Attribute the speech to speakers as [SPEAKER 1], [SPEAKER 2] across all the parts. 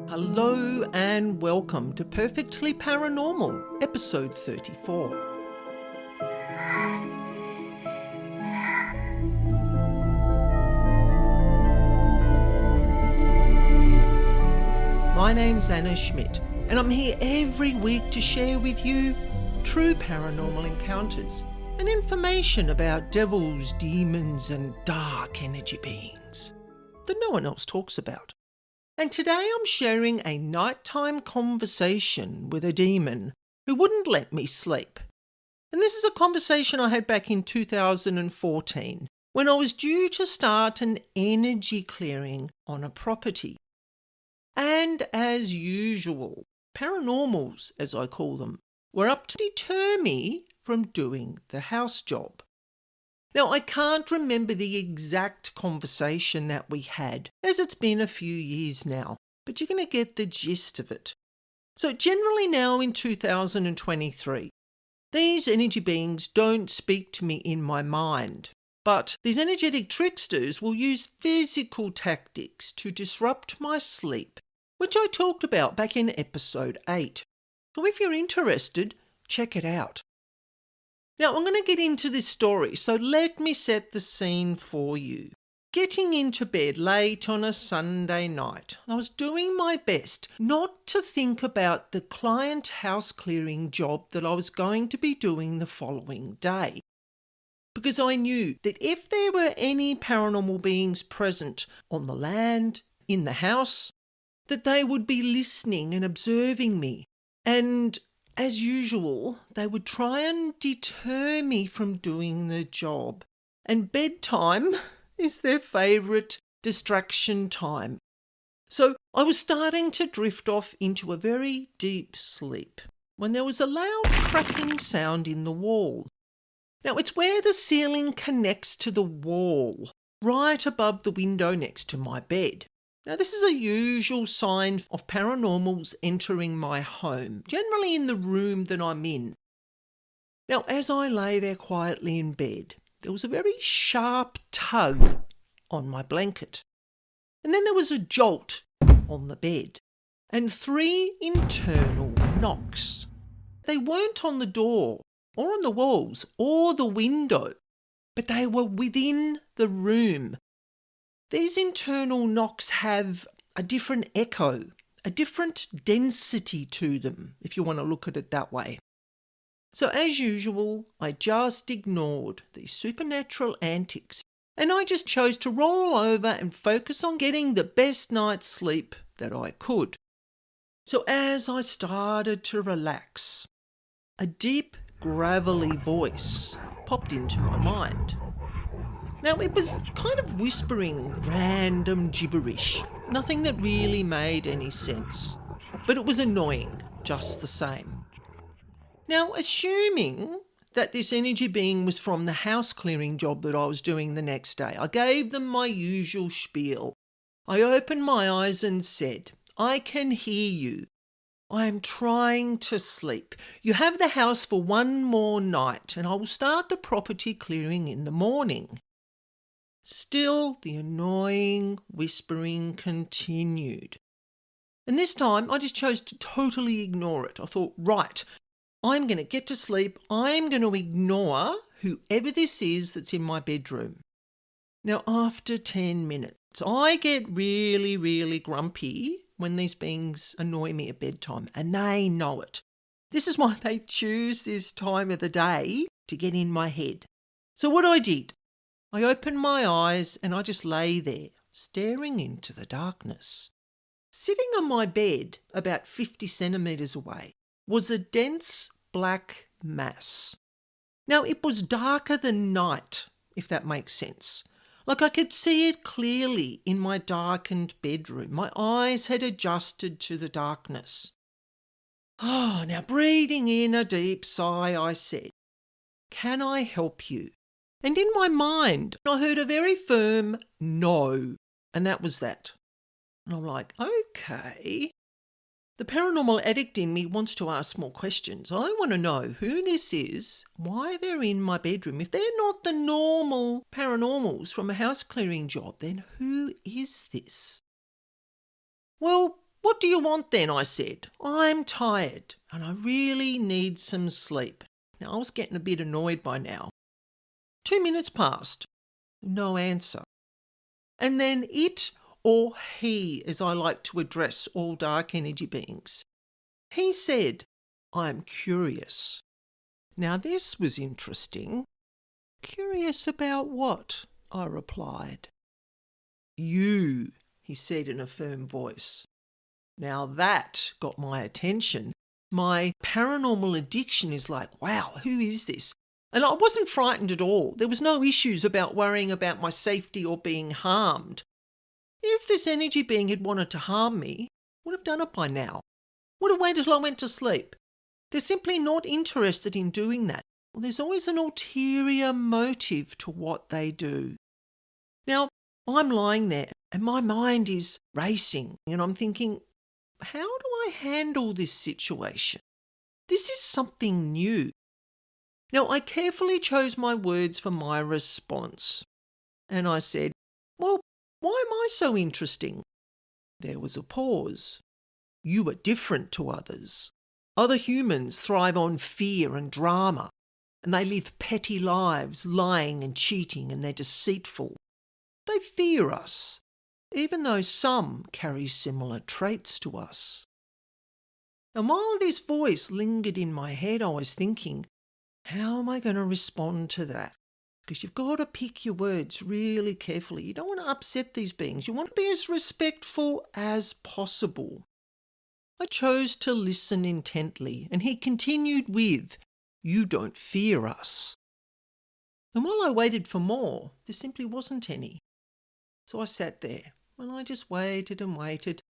[SPEAKER 1] Hello and welcome to Perfectly Paranormal, episode 34. My name's Annaschmidt, and I'm here every week to share with you true paranormal encounters and information about devils, demons, and dark energy beings that no one else talks about. And today I'm sharing a nighttime conversation with a demon who wouldn't let me sleep. And this is a conversation I had back in 2014 when I was due to start an energy clearing on a property. And as usual, paranormals, as I call them, were up to deter me from doing the house job. Now, I can't remember the exact conversation that we had, as it's been a few years now, but you're going to get the gist of it. So generally now in 2023, these energy beings don't speak to me in my mind, but these energetic tricksters will use physical tactics to disrupt my sleep, which I talked about back in episode 8. So if you're interested, check it out. Now, I'm going to get into this story, so let me set the scene for you. Getting into bed late on a Sunday night, I was doing my best not to think about the client house clearing job that I was going to be doing the following day. Because I knew that if there were any paranormal beings present on the land, in the house, that they would be listening and observing me, and as usual, they would try and deter me from doing the job. And bedtime is their favourite distraction time. So I was starting to drift off into a very deep sleep when there was a loud cracking sound in the wall. Now, it's where the ceiling connects to the wall, right above the window next to my bed. Now, this is a usual sign of paranormals entering my home, generally in the room that I'm in. Now, as I lay there quietly in bed, there was a very sharp tug on my blanket. And then there was a jolt on the bed and 3 internal knocks. They weren't on the door or on the walls or the window, but they were within the room. These internal knocks have a different echo, a different density to them, if you want to look at it that way. So as usual, I just ignored these supernatural antics, and I just chose to roll over and focus on getting the best night's sleep that I could. So as I started to relax, a deep, gravelly voice popped into my mind. Now, it was kind of whispering random gibberish, nothing that really made any sense, but it was annoying just the same. Now, assuming that this energy being was from the house clearing job that I was doing the next day, I gave them my usual spiel. I opened my eyes and said, "I can hear you. I am trying to sleep. You have the house for one more night, and I will start the property clearing in the morning." Still, the annoying whispering continued. And this time, I just chose to totally ignore it. I thought, right, I'm going to get to sleep. I'm going to ignore whoever this is that's in my bedroom. Now, after 10 minutes, I get really, really grumpy when these beings annoy me at bedtime, and they know it. This is why they choose this time of the day to get in my head. So what I did, I opened my eyes and I just lay there, staring into the darkness. Sitting on my bed, about 50 centimetres away, was a dense black mass. Now, it was darker than night, if that makes sense. Like I could see it clearly in my darkened bedroom. My eyes had adjusted to the darkness. Now breathing in a deep sigh, I said, "Can I help you?" And in my mind, I heard a very firm no, and that was that. And I'm like, okay. The paranormal addict in me wants to ask more questions. I want to know who this is, why they're in my bedroom. If they're not the normal paranormals from a house clearing job, then who is this? Well, "What do you want then?" I said. "I'm tired and I really need some sleep." Now, I was getting a bit annoyed by now. 2 minutes passed. No answer. And then it, or he, as I like to address all dark energy beings, he said, "I'm curious." Now, this was interesting. "Curious about what?" I replied. "You," he said in a firm voice. Now that got my attention. My paranormal addiction is like, wow, who is this? And I wasn't frightened at all. There was no issues about worrying about my safety or being harmed. If this energy being had wanted to harm me, would have done it by now. Would have waited till I went to sleep. They're simply not interested in doing that. Well, there's always an ulterior motive to what they do. Now, I'm lying there and my mind is racing and I'm thinking, how do I handle this situation? This is something new. Now, I carefully chose my words for my response. And I said, "Well, why am I so interesting?" There was a pause. "You are different to others. Other humans thrive on fear and drama, and they live petty lives, lying and cheating, and they're deceitful. They fear us, even though some carry similar traits to us." And while this voice lingered in my head, I was thinking, how am I going to respond to that? Because you've got to pick your words really carefully. You don't want to upset these beings. You want to be as respectful as possible. I chose to listen intently, and he continued with, "You don't fear us." And while I waited for more, there simply wasn't any. So I sat there, and I just waited and waited.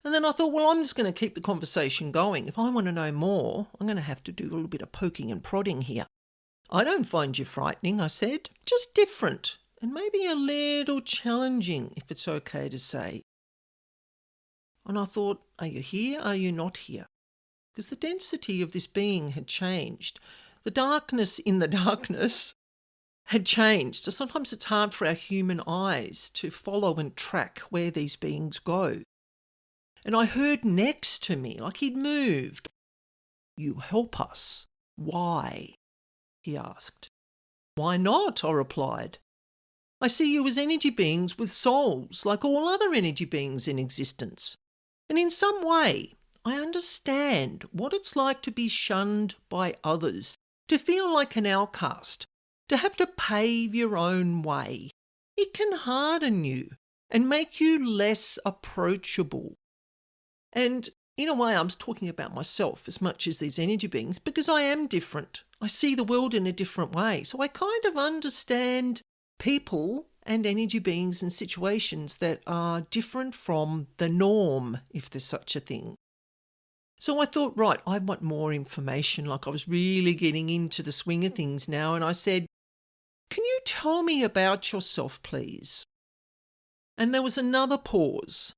[SPEAKER 1] And then I thought, well, I'm just going to keep the conversation going. If I want to know more, I'm going to have to do a little bit of poking and prodding here. "I don't find you frightening," I said. "Just different, and maybe a little challenging, if it's okay to say." And I thought, are you here? Are you not here? Because the density of this being had changed. The darkness in the darkness had changed. So sometimes it's hard for our human eyes to follow and track where these beings go. And I heard next to me, like he'd moved. "You help us. Why?" he asked. "Why not?" I replied. "I see you as energy beings with souls, like all other energy beings in existence. And in some way, I understand what it's like to be shunned by others, to feel like an outcast, to have to pave your own way. It can harden you and make you less approachable." And in a way, I'm talking about myself as much as these energy beings because I am different. I see the world in a different way. So I kind of understand people and energy beings and situations that are different from the norm, if there's such a thing. So I thought, right, I want more information. Like I was really getting into the swing of things now. And I said, "Can you tell me about yourself, please?" And there was another pause.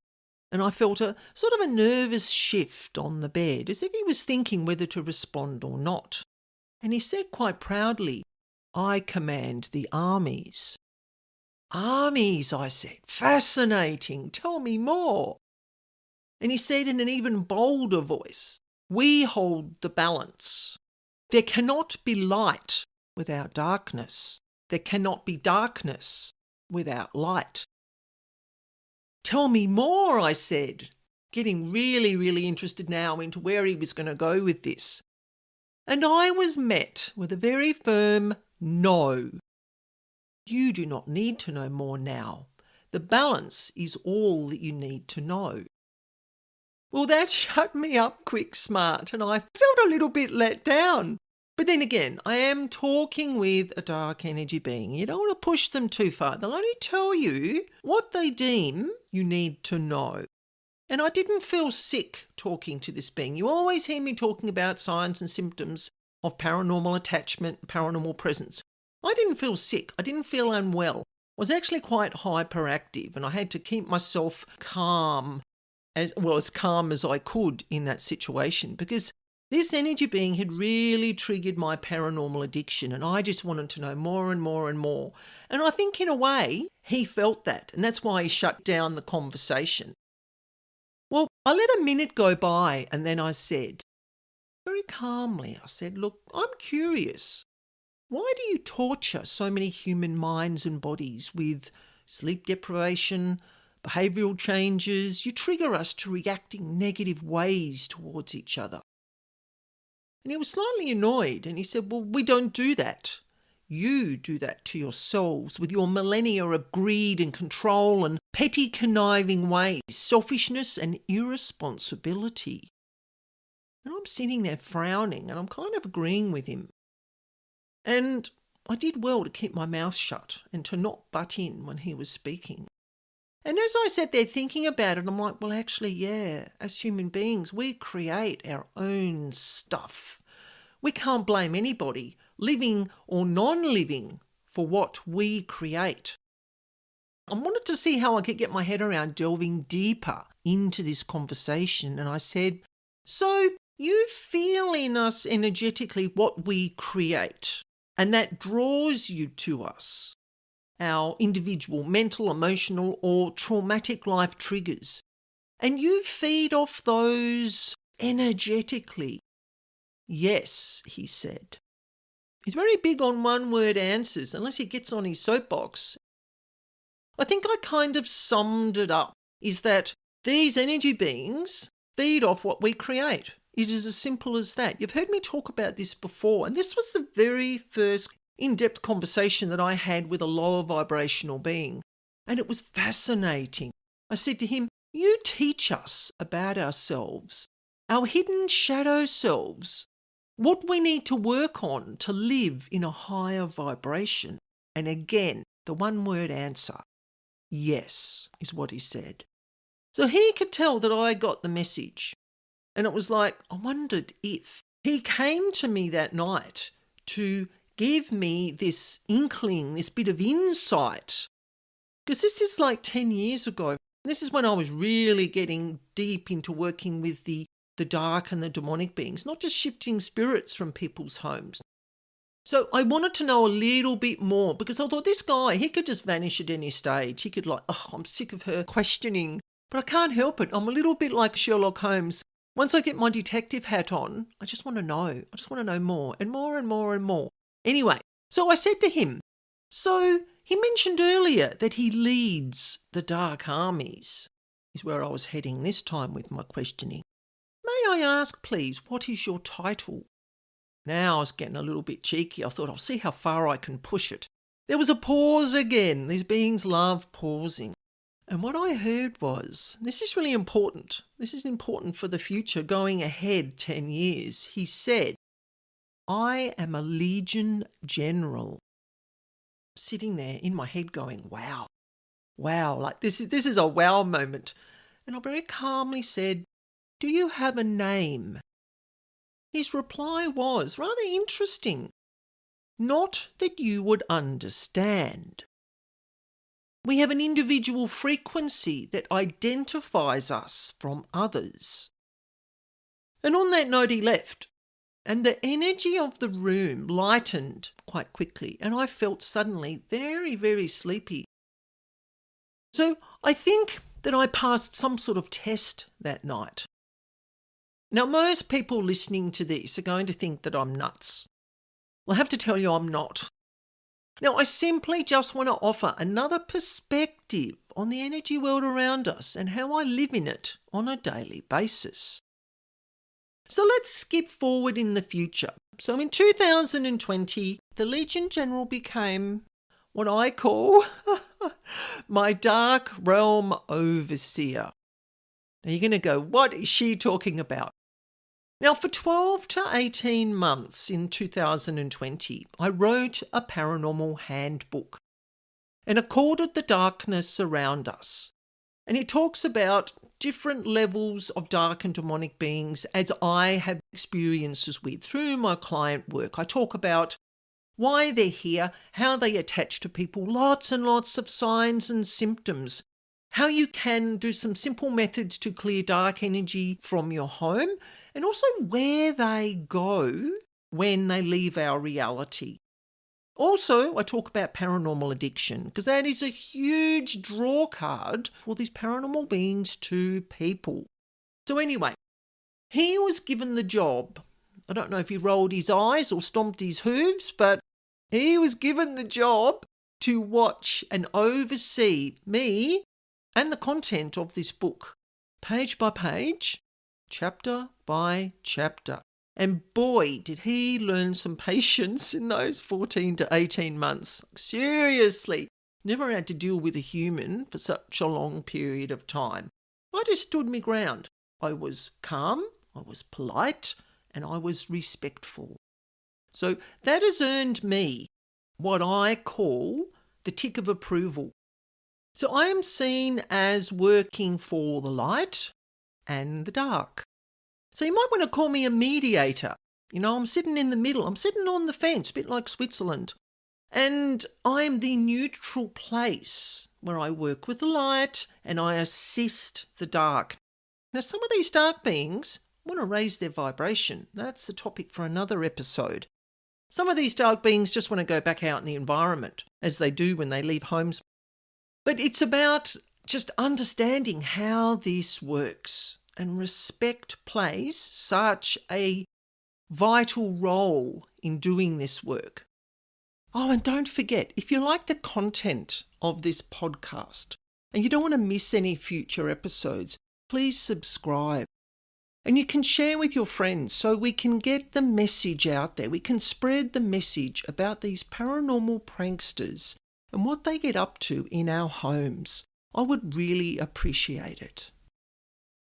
[SPEAKER 1] And I felt a sort of a nervous shift on the bed, as if he was thinking whether to respond or not. And he said quite proudly, "I command the armies." "Armies," I said. "Fascinating. Tell me more." And he said in an even bolder voice, "We hold the balance. There cannot be light without darkness. There cannot be darkness without light." "Tell me more," I said, getting really, really interested now into where he was going to go with this. And I was met with a very firm no. "You do not need to know more now. The balance is all that you need to know." Well, that shut me up quick smart, and I felt a little bit let down. But then again, I am talking with a dark energy being. You don't want to push them too far. They'll only tell you what they deem you need to know. And I didn't feel sick talking to this being. You always hear me talking about signs and symptoms of paranormal attachment, paranormal presence. I didn't feel sick. I didn't feel unwell. I was actually quite hyperactive, and I had to keep myself calm, as calm as I could in that situation, because this energy being had really triggered my paranormal addiction, and I just wanted to know more and more and more. And I think in a way, he felt that, and that's why he shut down the conversation. Well, I let a minute go by and then I said, very calmly, I said, look, I'm curious. Why do you torture so many human minds and bodies with sleep deprivation, behavioural changes? You trigger us to react in negative ways towards each other. And he was slightly annoyed and he said, well, we don't do that. You do that to yourselves with your millennia of greed and control and petty conniving ways, selfishness and irresponsibility. And I'm sitting there frowning and I'm kind of agreeing with him. And I did well to keep my mouth shut and to not butt in when he was speaking. And as I sat there thinking about it, I'm like, well, actually, yeah, as human beings, we create our own stuff. We can't blame anybody, living or non-living, for what we create. I wanted to see how I could get my head around delving deeper into this conversation. And I said, so you feel in us energetically what we create, and that draws you to us, our individual mental, emotional, or traumatic life triggers. And you feed off those energetically. Yes, he said. He's very big on one-word answers, unless he gets on his soapbox. I think I kind of summed it up, is that these energy beings feed off what we create. It is as simple as that. You've heard me talk about this before, and this was the very first in-depth conversation that I had with a lower vibrational being, and it was fascinating. I said to him, you teach us about ourselves, our hidden shadow selves, what we need to work on to live in a higher vibration. And again, the one-word answer, yes, is what he said. So he could tell that I got the message. And it was like, I wondered if he came to me that night to give me this inkling, this bit of insight. Because this is like 10 years ago. This is when I was really getting deep into working with the dark and the demonic beings, not just shifting spirits from people's homes. So I wanted to know a little bit more because I thought this guy, he could just vanish at any stage. He could I'm sick of her questioning, but I can't help it. I'm a little bit like Sherlock Holmes. Once I get my detective hat on, I just want to know. I just want to know more and more and more and more. Anyway, so I said to him, so he mentioned earlier that he leads the dark armies, is where I was heading this time with my questioning. May I ask, please, what is your title? Now I was getting a little bit cheeky. I thought I'll see how far I can push it. There was a pause again. These beings love pausing. And what I heard was, this is really important. This is important for the future, going ahead 10 years. He said, I am a Legion General. Sitting there in my head going, wow, like this is a wow moment. And I very calmly said, do you have a name? His reply was rather interesting. Not that you would understand. We have an individual frequency that identifies us from others. And on that note, he left. And the energy of the room lightened quite quickly. And I felt suddenly very, very sleepy. So I think that I passed some sort of test that night. Now, most people listening to this are going to think that I'm nuts. Well, I have to tell you I'm not. Now, I simply just want to offer another perspective on the energy world around us and how I live in it on a daily basis. So let's skip forward in the future. So in 2020, the Legion General became what I call my dark realm overseer. Now you're going to go, what is she talking about? Now, for 12 to 18 months in 2020, I wrote a paranormal handbook, and I called it The Darkness Around Us. And it talks about different levels of dark and demonic beings as I have experiences with through my client work. I talk about why they're here, how they attach to people, lots and lots of signs and symptoms, how you can do some simple methods to clear dark energy from your home, and also where they go when they leave our reality. Also, I talk about paranormal addiction, because that is a huge draw card for these paranormal beings to people. So anyway, he was given the job. I don't know if he rolled his eyes or stomped his hooves, but he was given the job to watch and oversee me and the content of this book, page by page, chapter by chapter. And boy, did he learn some patience in those 14 to 18 months. Seriously, never had to deal with a human for such a long period of time. I just stood my ground. I was calm, I was polite, and I was respectful. So that has earned me what I call the tick of approval. So I am seen as working for the light and the dark. So you might want to call me a mediator. I'm sitting in the middle. I'm sitting on the fence, a bit like Switzerland. And I'm the neutral place where I work with the light and I assist the dark. Now, some of these dark beings want to raise their vibration. That's the topic for another episode. Some of these dark beings just want to go back out in the environment, as they do when they leave homes. But it's about just understanding how this works. And respect plays such a vital role in doing this work. Oh, and don't forget, if you like the content of this podcast and you don't want to miss any future episodes, please subscribe. And you can share with your friends so we can get the message out there. We can spread the message about these paranormal pranksters and what they get up to in our homes. I would really appreciate it.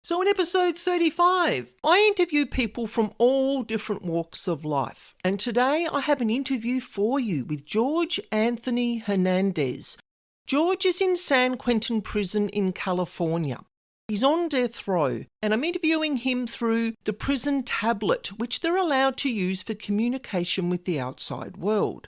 [SPEAKER 1] So in episode 35, I interview people from all different walks of life. And today I have an interview for you with George Anthony Hernandez. George is in San Quentin Prison in California. He's on death row, and I'm interviewing him through the prison tablet, which they're allowed to use for communication with the outside world.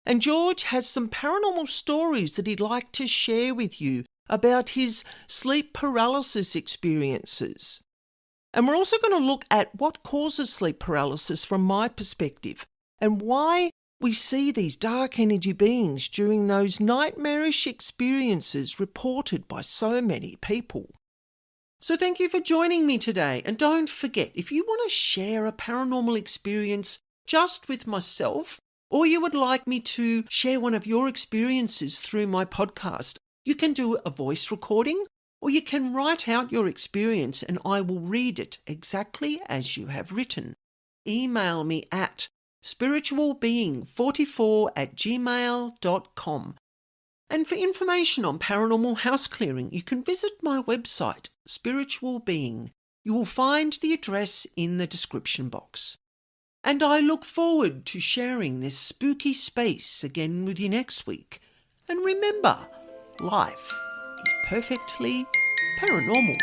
[SPEAKER 1] And George has some paranormal stories that he'd like to share with you about his sleep paralysis experiences. And we're also going to look at what causes sleep paralysis from my perspective and why we see these dark energy beings during those nightmarish experiences reported by so many people. So thank you for joining me today. And don't forget, if you want to share a paranormal experience just with myself, or you would like me to share one of your experiences through my podcast, you can do a voice recording, or you can write out your experience and I will read it exactly as you have written. Email me at spiritualbeing44@gmail.com. And for information on paranormal house clearing, you can visit my website, Spiritual Being. You will find the address in the description box. And I look forward to sharing this spooky space again with you next week. And remember, life is perfectly paranormal.